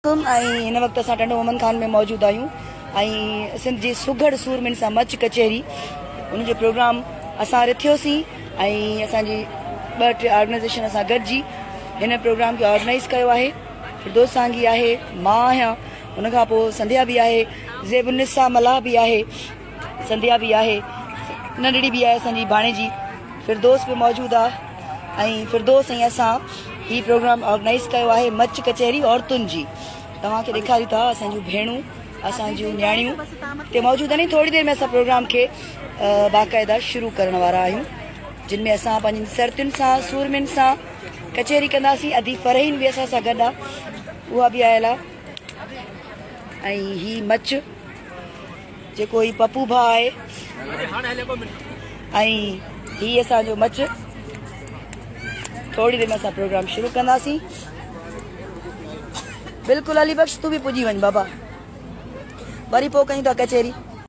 इन वक्त असां टंडो मोहम्मद खान में मौजूद आहियूं ऐं सिंध जी सुघड़ सूरमिन सां मच कचहरी उन जो प्रोग्राम असां रिथियोसीं ऐं असांजी 2-3 ऑर्गेनाइज़ेशन सां गॾिजी हिन प्रोग्राम खे ऑर्गेनाइज़ कयो आहे। फिरदौस सांगी आहे, मां आहियां, उन खां पोइ संध्या बि आहे, ज़ेबुनिसा मलाह बि आहे, संध्या बि आहे, नंढड़ी बि आहे असांजी भाणेजी, फिरदौस बि मौजूदु आहे ऐं फिरदौस ऐं असां ही प्रोग्राम ऑर्गेनाइज़ कयो आहे मच कचहरी औरतुनि जी। तव्हांखे ॾेखारियूं था असांजूं भेणूं, असांजूं न्याणियूं हिते मौजूदु आहिनि। थोरी देरि में असां प्रोग्राम खे बाक़ाइदा शुरू करण वारा आहियूं, जिन में असां पंहिंजी सरतियुनि सां सूरमिन सां कचहरी कंदासीं। अदी फरहीन बि असां सां गॾु आहे, उहा बि आयल आहे। ऐं ही मच जेको ही पप्पू भाउ आहे ऐं ही असांजो मच। थोड़ी देर में असां प्रोग्राम शुरू कंदासीं। बिल्कुलु अली बख्श तूं बि पुॼी वञ बाबा, वरी पोइ कयूं था कचहरी।